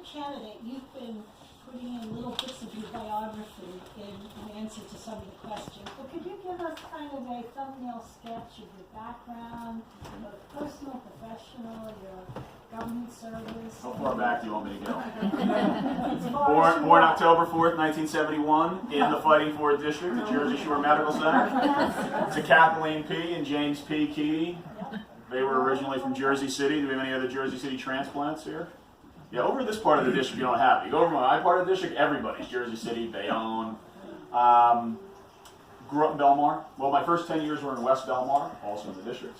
candidate, you've been putting in little bits of your biography in answer to some of the questions. But could you give us kind of a thumbnail sketch of your background, both personal, professional, your government service? How far back do you want me to go? Born October 4th, 1971, in the Fighting Forward District at Jersey Shore Medical Center. To Kathleen P. and James P. Keady. They were originally from Jersey City. Do we have any other Jersey City transplants here? Yeah, over in this part of the district, you don't have it. You go over my part of the district, everybody's Jersey City, Bayonne. Grew up in Belmar. Well, my first 10 years were in West Belmar, also in the district.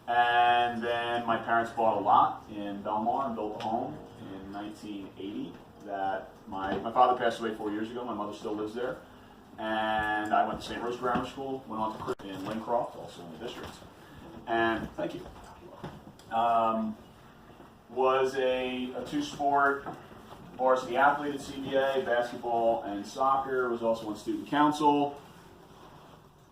And then my parents bought a lot in Belmar and built a home in 1980. That my father passed away 4 years ago. My mother still lives there. And I went to St. Rose Grammar School, went on to in Lincroft, also in the district. And thank you. Was a two-sport varsity athlete at CBA, basketball and soccer. Was also on student council.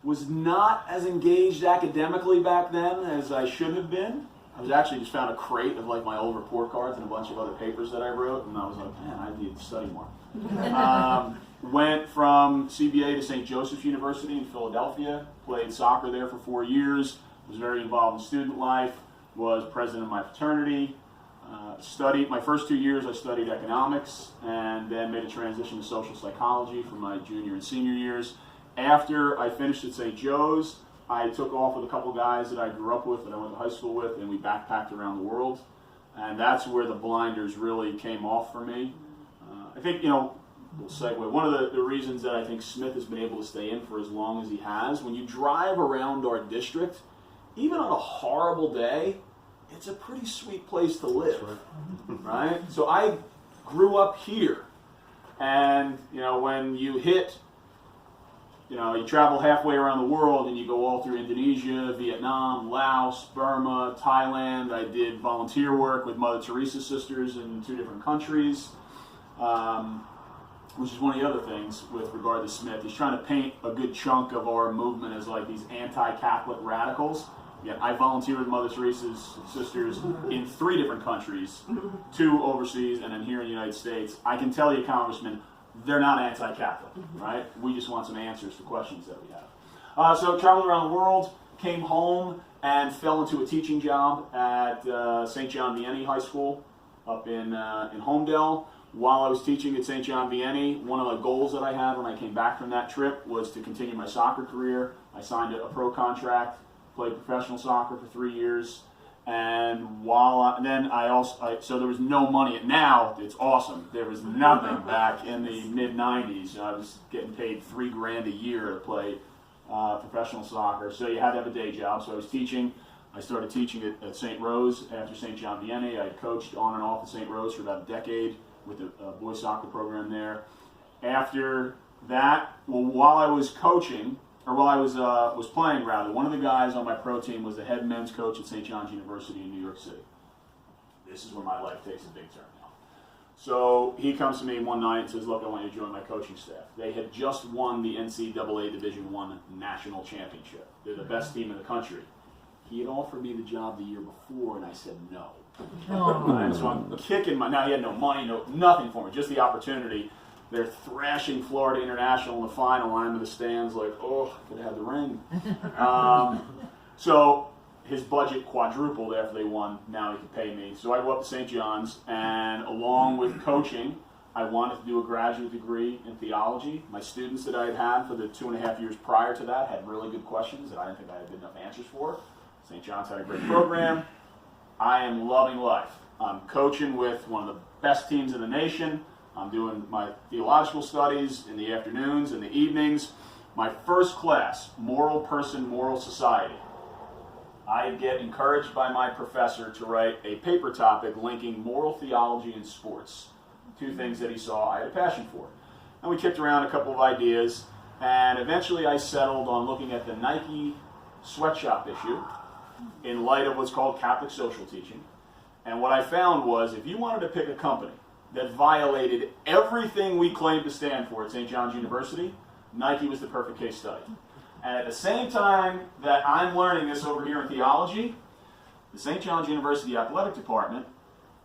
Was not as engaged academically back then as I should have been. I was actually just found a crate of like my old report cards and a bunch of other papers that I wrote, and I was like, man, I need to study more. Went from CBA to St. Joseph's University in Philadelphia. Played soccer there for 4 years. Was very involved in student life. Was president of my fraternity. Studied my first 2 years. I studied economics, and then made a transition to social psychology for my junior and senior years. After I finished at St. Joe's, I took off with a couple guys that I grew up with, that I went to high school with, and we backpacked around the world. And that's where the blinders really came off for me. I think, we'll segue. One of the reasons that I think Smith has been able to stay in for as long as he has, when you drive around our district, even on a horrible day, it's a pretty sweet place to live, right? So I grew up here, and when you hit, you travel halfway around the world, and you go all through Indonesia, Vietnam, Laos, Burma, Thailand. I did volunteer work with Mother Teresa sisters in 2 different countries, which is one of the other things with regard to Smith. He's trying to paint a good chunk of our movement as like these anti-Catholic radicals. Yeah, I volunteered with Mother Teresa's sisters in 3 different countries, 2 overseas, and then here in the United States. I can tell you, Congressman, they're not anti-Catholic, right? We just want some answers to questions that we have. So traveled around the world, came home, and fell into a teaching job at St. John Vianney High School up in Homedale. While I was teaching at St. John Vianney, one of the goals that I had when I came back from that trip was to continue my soccer career. I signed a pro contract. Played professional soccer for 3 years, and so there was no money. Now it's awesome. There was nothing back in the mid '90s. I was getting paid $3,000 a year to play professional soccer. So you had to have a day job. So I was teaching. I started teaching at St. Rose after St. John Vianney. I coached on and off at St. Rose for about a decade with a boys soccer program there. After that, while I was coaching. Or while I was playing, rather, one of the guys on my pro team was the head men's coach at St. John's University in New York City. This is where my life takes a big turn now. So he comes to me one night and says, look, I want you to join my coaching staff. They had just won the NCAA Division I National Championship. They're the best team in the country. He had offered me the job the year before, and I said no. Right, so I'm kicking now he had no money, nothing for me, just the opportunity. They're thrashing Florida International in the final. I'm in the stands like, oh, I could have had the ring. So his budget quadrupled after they won. Now he could pay me. So I go up to St. John's, and along with coaching, I wanted to do a graduate degree in theology. My students that I had had for the 2.5 years prior to that had really good questions that I didn't think I had good enough answers for. St. John's had a great program. I am loving life. I'm coaching with one of the best teams in the nation. I'm doing my theological studies in the afternoons and the evenings. My first class, Moral Person, Moral Society. I get encouraged by my professor to write a paper topic linking moral theology and sports. 2 things that he saw I had a passion for. And we kicked around a couple of ideas, and eventually I settled on looking at the Nike sweatshop issue in light of what's called Catholic social teaching. And what I found was if you wanted to pick a company that violated everything we claim to stand for at St. John's University, Nike was the perfect case study. And at the same time that I'm learning this over here in theology, the St. John's University Athletic Department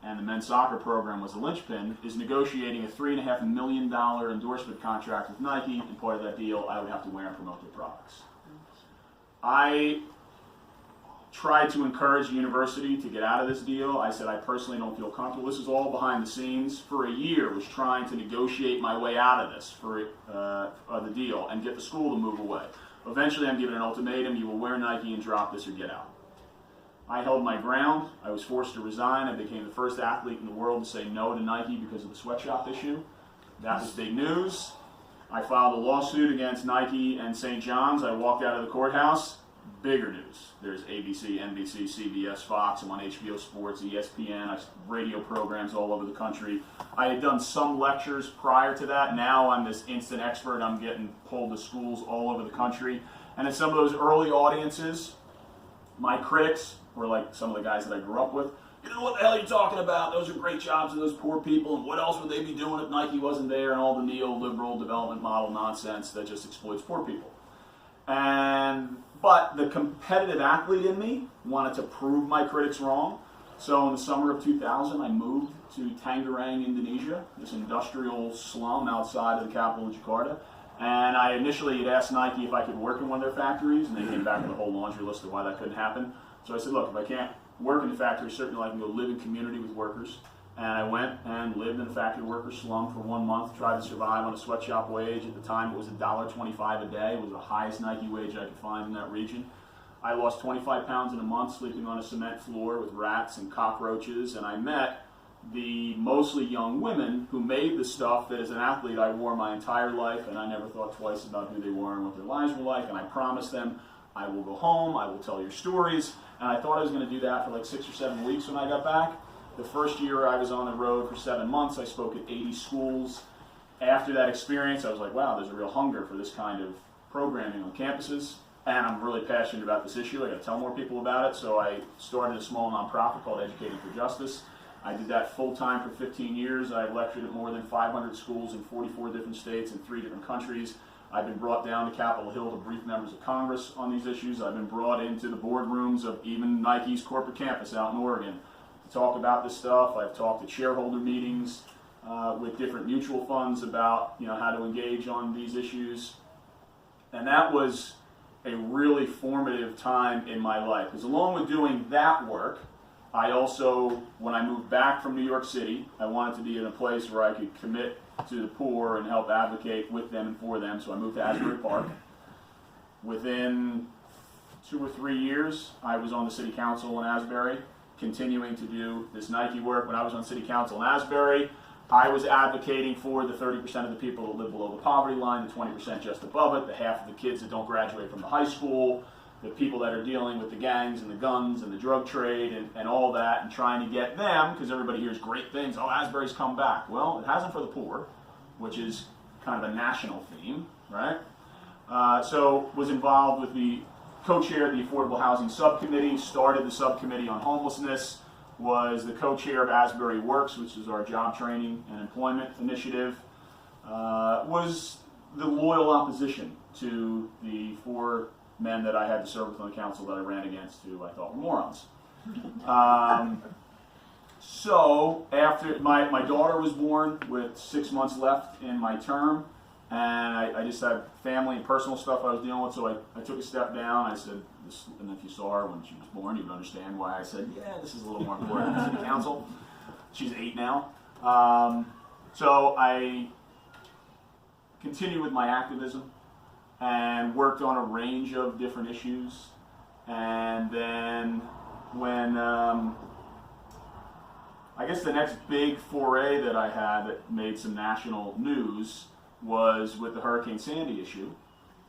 and the men's soccer program was the linchpin, is negotiating a $3.5 million endorsement contract with Nike, and part of that deal I would have to wear and promote their products. I tried to encourage the university to get out of this deal. I said I personally don't feel comfortable. This is all behind the scenes. For a year, was trying to negotiate my way out of this for the deal and get the school to move away. Eventually, I'm given an ultimatum: you will wear Nike and drop this or get out. I held my ground. I was forced to resign. I became the first athlete in the world to say no to Nike because of the sweatshop issue. That was big news. I filed a lawsuit against Nike and St. John's. I walked out of the courthouse. Bigger news. There's ABC, NBC, CBS, Fox. I'm on HBO Sports, ESPN, radio programs all over the country. I had done some lectures prior to that. Now I'm this instant expert. I'm getting pulled to schools all over the country. And in some of those early audiences, my critics were like some of the guys that I grew up with. You know, what the hell are you talking about? Those are great jobs for those poor people, and what else would they be doing if Nike wasn't there, and all the neoliberal development model nonsense that just exploits poor people. But the competitive athlete in me wanted to prove my critics wrong. So in the summer of 2000, I moved to Tangerang, Indonesia, this industrial slum outside of the capital of Jakarta. And I initially had asked Nike if I could work in one of their factories, and they came back with a whole laundry list of why that couldn't happen. So I said, look, if I can't work in the factory, certainly I can go live in community with workers. And I went and lived in the factory worker slum for 1 month, tried to survive on a sweatshop wage. At the time, it was $1.25 a day. It was the highest Nike wage I could find in that region. I lost 25 pounds in a month sleeping on a cement floor with rats and cockroaches, and I met the mostly young women who made the stuff that as an athlete I wore my entire life, and I never thought twice about who they were and what their lives were like, and I promised them, I will go home, I will tell your stories, and I thought I was going to do that for like 6 or 7 weeks when I got back. The first year I was on the road for 7 months, I spoke at 80 schools. After that experience, I was like, wow, there's a real hunger for this kind of programming on campuses, and I'm really passionate about this issue. I got to tell more people about it, so I started a small nonprofit called Educating for Justice. I did that full-time for 15 years. I lectured at more than 500 schools in 44 different states and 3 different countries. I've been brought down to Capitol Hill to brief members of Congress on these issues. I've been brought into the boardrooms of even Nike's corporate campus out in Oregon to talk about this stuff. I've talked at shareholder meetings with different mutual funds about how to engage on these issues. And that was a really formative time in my life. Because along with doing that work, I also, when I moved back from New York City, I wanted to be in a place where I could commit to the poor and help advocate with them and for them. So I moved to Asbury Park. Within 2 or 3 years, I was on the city council in Asbury, continuing to do this Nike work. When I was on city council in Asbury, I was advocating for the 30% of the people that live below the poverty line, the 20% just above it, the half of the kids that don't graduate from the high school, the people that are dealing with the gangs and the guns and the drug trade and all that, and trying to get them, because everybody hears great things, oh, Asbury's come back. Well, it hasn't for the poor, which is kind of a national theme, right? So was involved with the co-chair of the Affordable Housing Subcommittee, started the subcommittee on homelessness, was the co-chair of Asbury Works, which is our job training and employment initiative, was the loyal opposition to the 4 men that I had to serve with on the council that I ran against, who I thought were morons. So after my daughter was born with 6 months left in my term, and I just had family and personal stuff I was dealing with, so I took a step down. I said, and if you saw her when she was born, you would understand why I said, yeah, this is a little more important than city council. She's 8 now. So I continued with my activism and worked on a range of different issues. And then when, I guess the next big foray that I had that made some national news was with the Hurricane Sandy issue.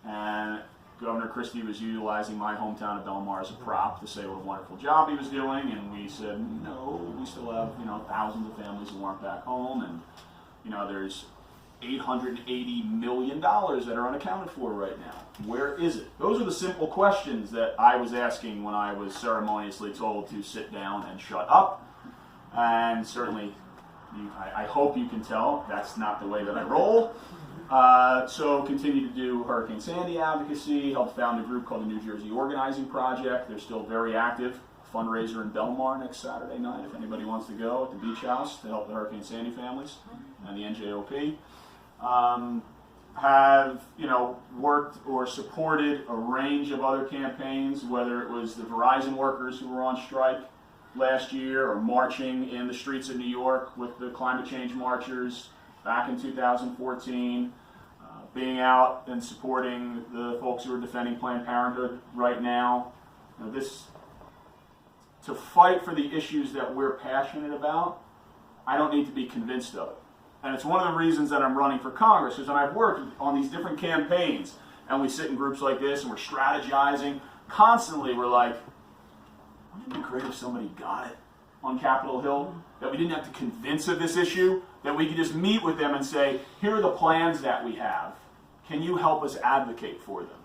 And Governor Christie was utilizing my hometown of Belmar as a prop to say what a wonderful job he was doing. And we said, no, we still have, thousands of families who aren't back home. And, there's $880 million that are unaccounted for right now. Where is it? Those are the simple questions that I was asking when I was ceremoniously told to sit down and shut up. And certainly, I hope you can tell that's not the way that I roll. So continue to do Hurricane Sandy advocacy, helped found a group called the New Jersey Organizing Project. They're still very active. fundraiser in Belmar next Saturday night, if anybody wants to go, at the Beach House to help the Hurricane Sandy families and the NJOP. Have, worked or supported a range of other campaigns, whether it was the Verizon workers who were on strike last year or marching in the streets of New York with the climate change marchers back in 2014, being out and supporting the folks who are defending Planned Parenthood right now. To fight for the issues that we're passionate about, I don't need to be convinced of it. And it's one of the reasons that I'm running for Congress, is when I've worked on these different campaigns, and we sit in groups like this, and we're strategizing, constantly we're like, wouldn't it be great if somebody got it on Capitol Hill? That we didn't have to convince of this issue, that we could just meet with them and say, here are the plans that we have. Can you help us advocate for them?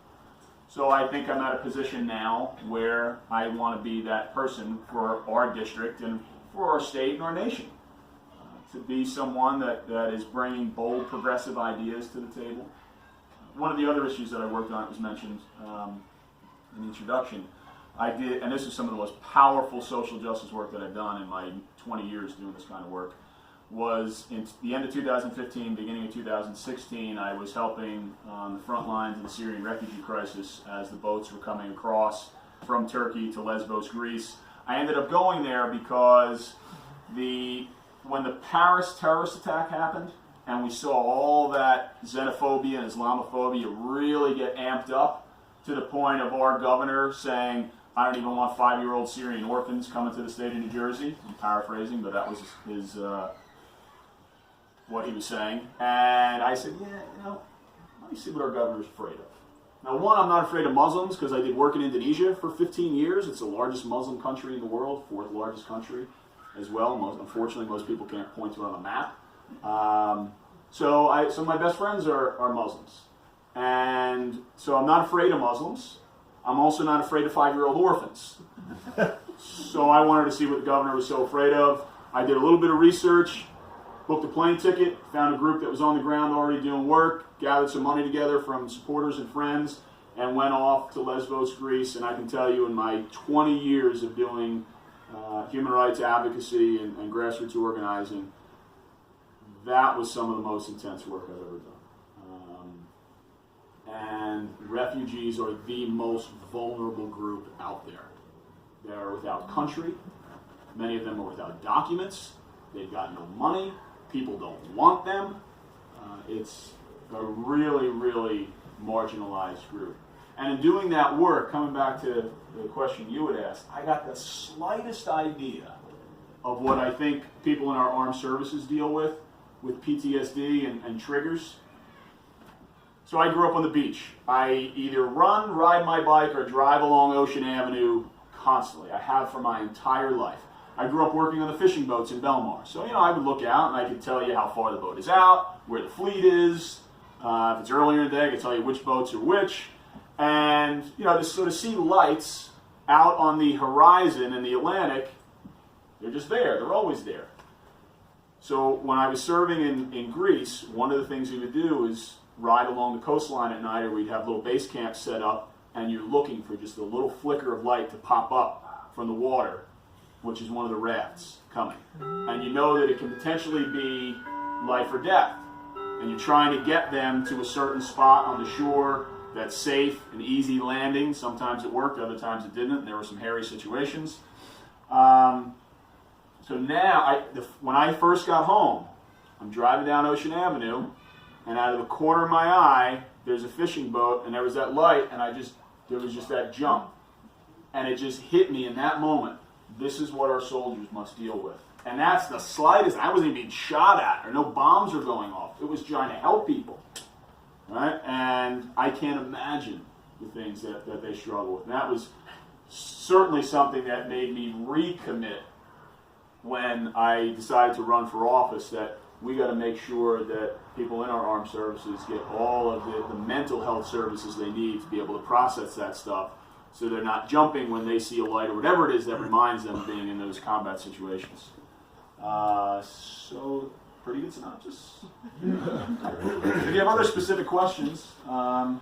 So I think I'm at a position now where I want to be that person for our district and for our state and our nation. To be someone that is bringing bold, progressive ideas to the table. One of the other issues that I worked on, it was mentioned in the introduction, I did, and this is some of the most powerful social justice work that I've done in my 20 years doing this kind of work, was in the end of 2015, beginning of 2016, I was helping on the front lines of the Syrian refugee crisis as the boats were coming across from Turkey to Lesbos, Greece. I ended up going there because when the Paris terrorist attack happened, and we saw all that xenophobia and Islamophobia really get amped up to the point of our governor saying, I don't even want 5-year-old Syrian orphans coming to the state of New Jersey. I'm paraphrasing, but that was his what he was saying. And I said, let me see what our governor's afraid of. Now, one, I'm not afraid of Muslims because I did work in Indonesia for 15 years. It's the largest Muslim country in the world, 4th largest country as well. Unfortunately, most people can't point to it on a map. So my best friends are Muslims. And so I'm not afraid of Muslims. I'm also not afraid of 5-year-old orphans. So I wanted to see what the governor was so afraid of. I did a little bit of research, booked a plane ticket, found a group that was on the ground already doing work, gathered some money together from supporters and friends, and went off to Lesbos, Greece. And I can tell you, in my 20 years of doing human rights advocacy and grassroots organizing, that was some of the most intense work I've ever done. And refugees are the most vulnerable group out there. They're without country. Many of them are without documents. They've got no money. People don't want them. It's a really, really marginalized group. And in doing that work, coming back to the question you had asked, I got the slightest idea of what I think people in our armed services deal with PTSD and triggers. So I grew up on the beach. I either run, ride my bike, or drive along Ocean Avenue constantly. I have for my entire life. I grew up working on the fishing boats in Belmar. So, I would look out and I could tell you how far the boat is out, where the fleet is. If it's earlier in the day, I could tell you which boats are which. And, to sort of see lights out on the horizon in the Atlantic, they're just there. They're always there. So when I was serving in Greece, one of the things we would do is ride along the coastline at night, or we'd have little base camps set up, and you're looking for just a little flicker of light to pop up from the water, which is one of the rafts coming. And you know that it can potentially be life or death. And you're trying to get them to a certain spot on the shore that's safe and easy landing. Sometimes it worked, other times it didn't, and there were some hairy situations. So now, when I first got home, I'm driving down Ocean Avenue, and out of the corner of my eye, there's a fishing boat, and there was that light, and there was just that jump. And it just hit me in that moment. This is what our soldiers must deal with. And that's the slightest. I wasn't even being shot at, or no bombs were going off. It was trying to help people. Right? And I can't imagine the things that they struggle with. And that was certainly something that made me recommit when I decided to run for office, that we got to make sure that people in our armed services get all of the mental health services they need to be able to process that stuff, so they're not jumping when they see a light or whatever it is that reminds them of being in those combat situations. So, pretty good synopsis. If you have other specific questions,